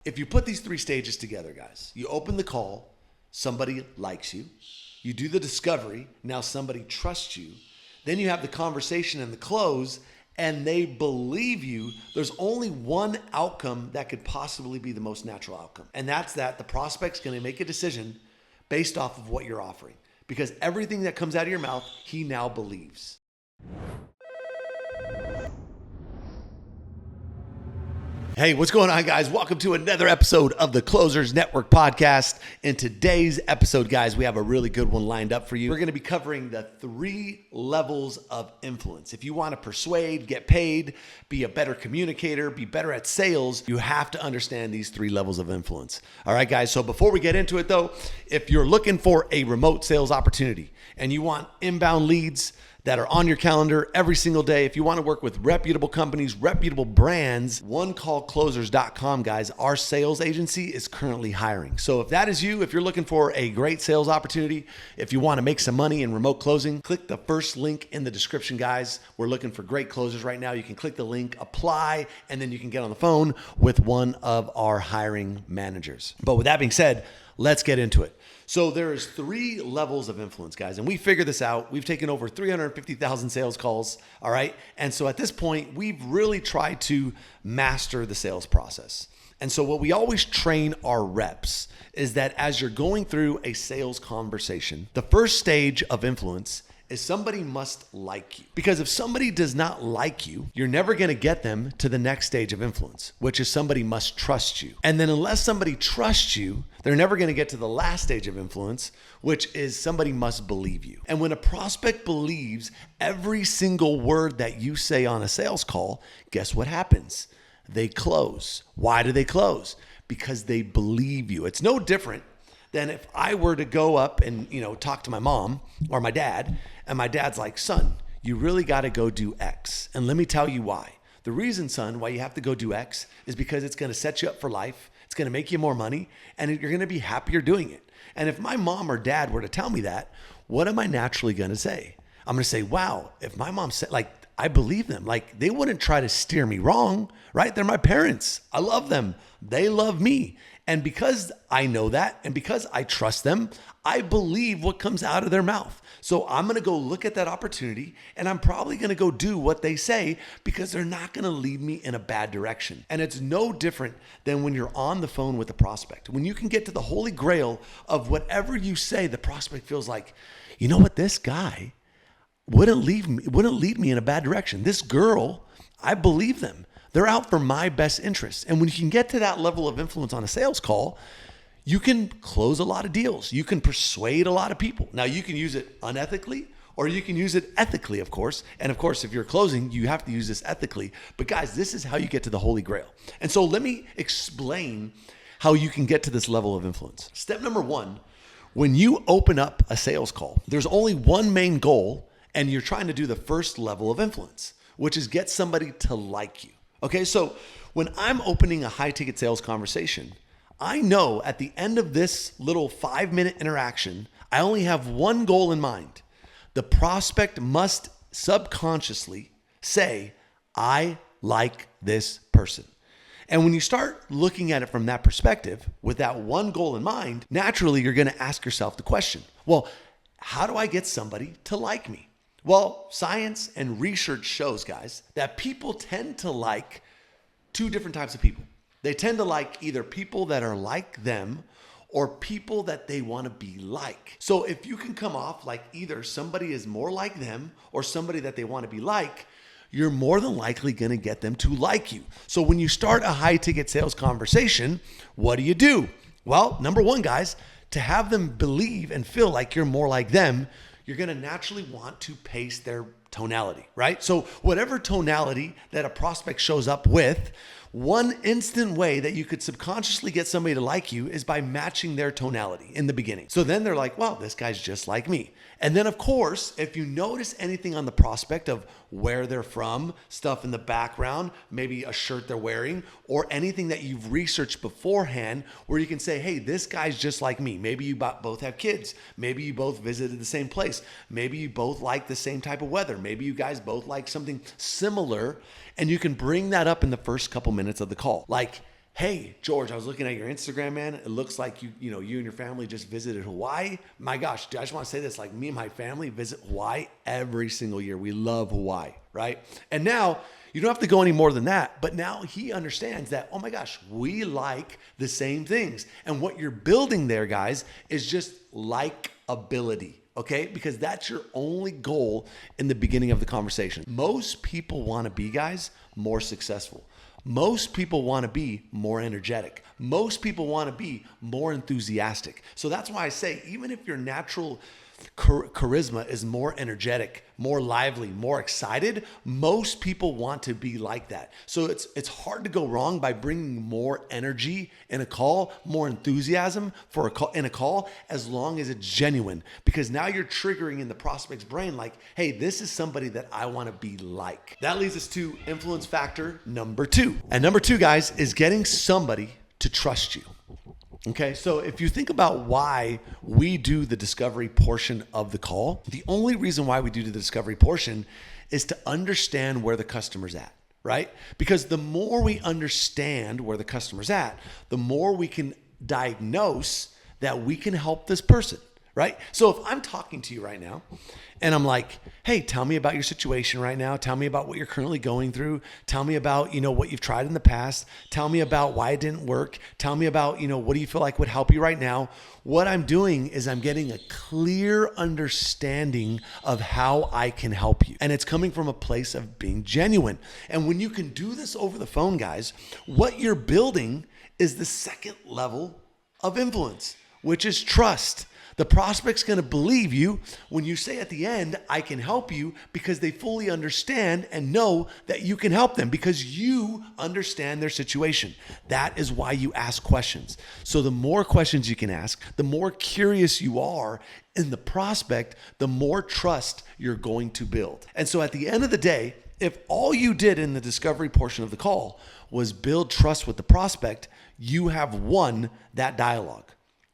If you put these three stages together, guys, you open the call, somebody likes you. You do the discovery, now somebody trusts you. Then you have the conversation and the close, and they believe you. There's only one outcome that could possibly be the most natural outcome. And that's that the prospect's gonna make a decision based off of what you're offering. Because everything that comes out of your mouth, he now believes. Hey, what's going on, guys? Welcome to another episode of the Closers Network podcast. In today's episode, guys, we have a really good one lined up for you. We're going to be covering the 3 levels of influence. If you want to persuade, get paid, be a better communicator, be better at sales, you have to understand these 3 levels of influence. All right, guys. So before we get into it, though, if you're looking for a remote sales opportunity and you want inbound leads that are on your calendar every single day, if you want to work with reputable companies, reputable brands, onecallclosers.com, guys, our sales agency is currently hiring. So if that is you, if you're looking for a great sales opportunity, if you want to make some money in remote closing, click the first link in the description, guys. We're looking for great closers right now. You can click the link, apply, and then you can get on the phone with one of our hiring managers. But with that being said, let's get into it. So there's 3 levels of influence, guys, and we figured this out. We've taken over 350,000 sales calls, all right? And so at this point, we've really tried to master the sales process. And so what we always train our reps is that as you're going through a sales conversation, the first stage of influence is somebody must like you. Because if somebody does not like you, you're never gonna get them to the next stage of influence, which is somebody must trust you. And then unless somebody trusts you, they're never gonna get to the last stage of influence, which is somebody must believe you. And when a prospect believes every single word that you say on a sales call, guess what happens? They close. Why do they close? Because they believe you. It's no different than if I were to go up and, talk to my mom or my dad, and my dad's like, son, you really got to go do X. And let me tell you why. The reason, son, why you have to go do X is because it's going to set you up for life. It's going to make you more money, and you're going to be happier doing it. And if my mom or dad were to tell me that, what am I naturally going to say? I'm going to say, wow, if my mom said, I believe them. They wouldn't try to steer me wrong, right? They're my parents. I love them. They love me. And because I know that, and because I trust them, I believe what comes out of their mouth. So I'm going to go look at that opportunity, and I'm probably going to go do what they say because they're not going to lead me in a bad direction. And it's no different than when you're on the phone with a prospect. When you can get to the holy grail of whatever you say, the prospect feels like, you know what, this guy wouldn't lead me in a bad direction. This girl, I believe them. They're out for my best interest. And when you can get to that level of influence on a sales call, you can close a lot of deals. You can persuade a lot of people. Now, you can use it unethically, or you can use it ethically, of course. And of course, if you're closing, you have to use this ethically. But guys, this is how you get to the holy grail. And so let me explain how you can get to this level of influence. Step number 1, when you open up a sales call, there's only one main goal, and you're trying to do the first level of influence, which is get somebody to like you. Okay, so when I'm opening a high-ticket sales conversation, I know at the end of this little 5-minute interaction, I only have one goal in mind. The prospect must subconsciously say, I like this person. And when you start looking at it from that perspective, with that one goal in mind, naturally you're gonna ask yourself the question, well, how do I get somebody to like me? Well, science and research shows, guys, that people tend to like 2 different types of people. They tend to like either people that are like them or people that they want to be like. So if you can come off like either somebody is more like them or somebody that they want to be like, you're more than likely going to get them to like you. So when you start a high ticket sales conversation, what do? Well, number 1, guys, to have them believe and feel like you're more like them, you're going to naturally want to pace their tonality, right? So whatever tonality that a prospect shows up with, one instant way that you could subconsciously get somebody to like you is by matching their tonality in the beginning. So then they're like, wow, this guy's just like me. And then of course, if you notice anything on the prospect of where they're from, stuff in the background, maybe a shirt they're wearing, or anything that you've researched beforehand where you can say, hey, this guy's just like me. Maybe you both have kids. Maybe you both visited the same place. Maybe you both like the same type of weather. Maybe you guys both like something similar, and you can bring that up in the first couple minutes of the call. Like, Hey, George, I was looking at your Instagram, man. It looks like you and your family just visited Hawaii. My gosh, I just want to say this, like me and my family visit Hawaii every single year. We love Hawaii, right? And now you don't have to go any more than that, but now he understands that, oh my gosh, we like the same things. And what you're building there, guys, is just likability. Okay, because that's your only goal in the beginning of the conversation. Most people want to be, guys, more successful. Most people want to be more energetic. Most people want to be more enthusiastic. So that's why I say, even if your natural charisma is more energetic, more lively, more excited, most people want to be like that. So it's hard to go wrong by bringing more energy in a call, more enthusiasm in a call, as long as it's genuine, because now you're triggering in the prospect's brain like, hey, this is somebody that I want to be like. That leads us to influence factor number 2. And number 2, guys, is getting somebody to trust you. Okay, so if you think about why we do the discovery portion of the call, the only reason why we do the discovery portion is to understand where the customer's at, right? Because the more we understand where the customer's at, the more we can diagnose that we can help this person, right? So if I'm talking to you right now and I'm like, hey, tell me about your situation right now. Tell me about what you're currently going through. Tell me about, what you've tried in the past. Tell me about why it didn't work. Tell me about, what do you feel like would help you right now? What I'm doing is I'm getting a clear understanding of how I can help you. And it's coming from a place of being genuine. And when you can do this over the phone, guys, what you're building is the second level of influence, which is trust. The prospect's going to believe you when you say at the end, I can help you, because they fully understand and know that you can help them because you understand their situation. That is why you ask questions. So the more questions you can ask, the more curious you are in the prospect, the more trust you're going to build. And so at the end of the day, if all you did in the discovery portion of the call was build trust with the prospect, you have won that dialogue.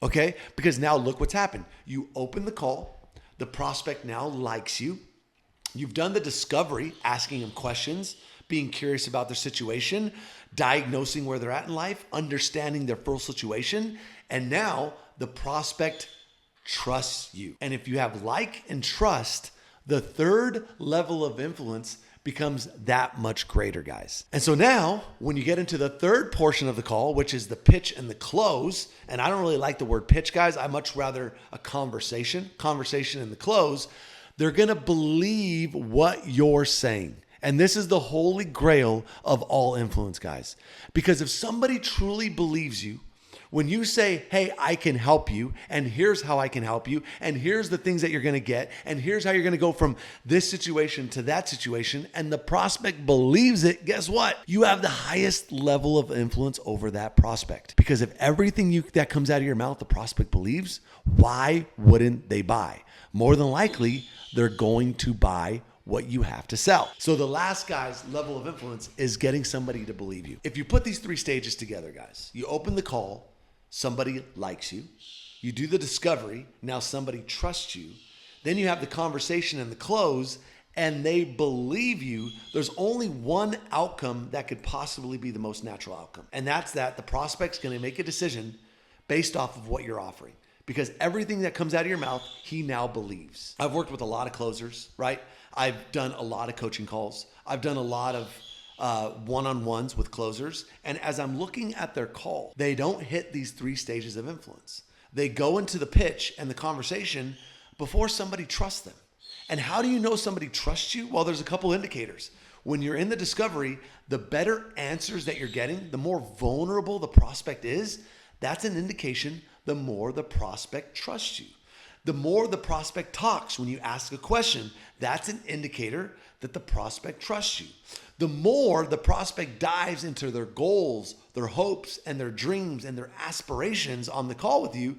Okay? Because now look what's happened. You open the call. The prospect now likes you. You've done the discovery, asking them questions, being curious about their situation, diagnosing where they're at in life, understanding their full situation. And now the prospect trusts you. And if you have like and trust, the third level of influence becomes that much greater, guys. And so now when you get into the third portion of the call, which is the pitch and the close, and I don't really like the word pitch, guys. I much rather a conversation and the close. They're going to believe what you're saying. And this is the holy grail of all influence, guys. Because if somebody truly believes you, when you say, hey, I can help you, and here's how I can help you, and here's the things that you're going to get, and here's how you're going to go from this situation to that situation, and the prospect believes it, guess what? You have the highest level of influence over that prospect. Because if everything that comes out of your mouth, the prospect believes, why wouldn't they buy? More than likely, they're going to buy what you have to sell. So the last, guys, level of influence is getting somebody to believe you. If you put these 3 stages together, guys, you open the call, somebody likes you. You do the discovery. Now somebody trusts you. Then you have the conversation and the close, and they believe you. There's only one outcome that could possibly be the most natural outcome. And that's that the prospect's going to make a decision based off of what you're offering. Because everything that comes out of your mouth, he now believes. I've worked with a lot of closers, right? I've done a lot of coaching calls. I've done a lot of one-on-ones with closers. And as I'm looking at their call, they don't hit these 3 stages of influence. They go into the pitch and the conversation before somebody trusts them. And how do you know somebody trusts you? Well, there's a couple indicators. When you're in the discovery, the better answers that you're getting, the more vulnerable the prospect is, that's an indication the more the prospect trusts you. The more the prospect talks when you ask a question, that's an indicator that the prospect trusts you. The more the prospect dives into their goals, their hopes, and their dreams and their aspirations on the call with you,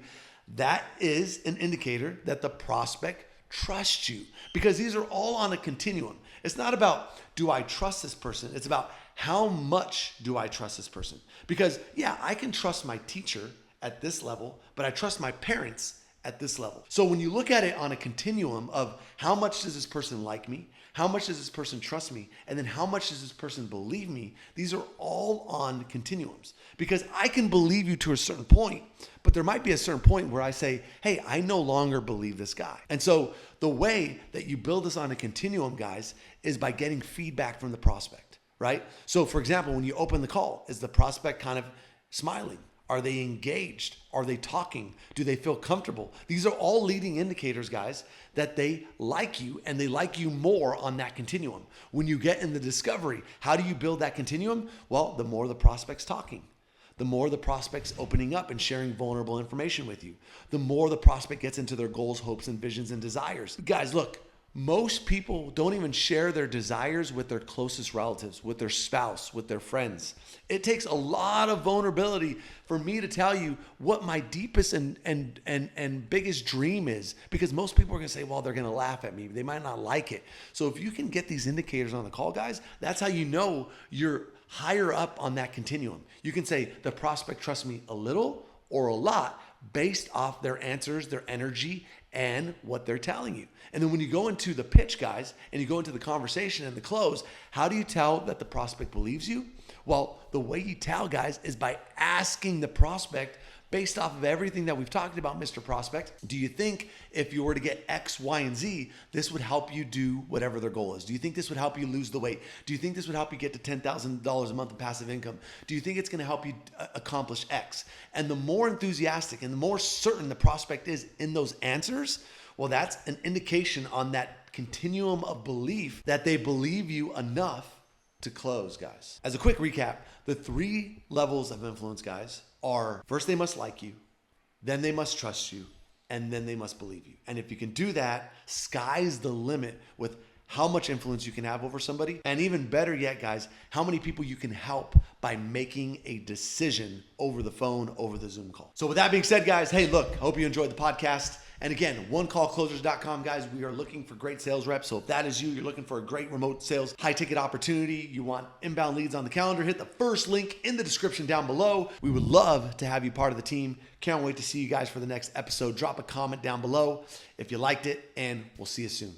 that is an indicator that the prospect trusts you. Because these are all on a continuum. It's not about, do I trust this person? It's about, how much do I trust this person? Because, yeah, I can trust my teacher at this level, but I trust my parents at this level. So when you look at it on a continuum of how much does this person like me, how much does this person trust me, and then how much does this person believe me, these are all on continuums. Because I can believe you to a certain point, but there might be a certain point where I say, hey, I no longer believe this guy. And so the way that you build this on a continuum, guys, is by getting feedback from the prospect, right? So for example, when you open the call, is the prospect kind of smiling? Are they engaged? Are they talking? Do they feel comfortable? These are all leading indicators, guys, that they like you and they like you more on that continuum. When you get in the discovery, how do you build that continuum? Well, the more the prospect's talking, the more the prospect's opening up and sharing vulnerable information with you, the more the prospect gets into their goals, hopes, and visions and desires. Guys, look, most people don't even share their desires with their closest relatives, with their spouse, with their friends. It takes a lot of vulnerability for me to tell you what my deepest and biggest dream is, because most people are going to say, well, they're going to laugh at me. They might not like it. So if you can get these indicators on the call, guys, that's how you know you're higher up on that continuum. You can say the prospect trusts me a little or a lot based off their answers, their energy, and what they're telling you. And then when you go into the pitch, guys, and you go into the conversation and the close, how do you tell that the prospect believes you? Well, the way you tell, guys, is by asking the prospect, based off of everything that we've talked about, Mr. Prospect, do you think if you were to get X, Y, and Z, this would help you do whatever their goal is? Do you think this would help you lose the weight? Do you think this would help you get to $10,000 a month in passive income? Do you think it's going to help you accomplish X? And the more enthusiastic and the more certain the prospect is in those answers, well, that's an indication on that continuum of belief that they believe you enough to close, guys. As a quick recap, the 3 levels of influence, guys, are first they must like you, then they must trust you, and then they must believe you. And if you can do that, sky's the limit with how much influence you can have over somebody. And even better yet, guys, how many people you can help by making a decision over the phone, over the Zoom call. So with that being said, guys, hey, look, hope you enjoyed the podcast. And again, onecallclosers.com, guys, we are looking for great sales reps. So if that is you, you're looking for a great remote sales, high ticket opportunity, you want inbound leads on the calendar, hit the first link in the description down below. We would love to have you part of the team. Can't wait to see you guys for the next episode. Drop a comment down below if you liked it, and we'll see you soon.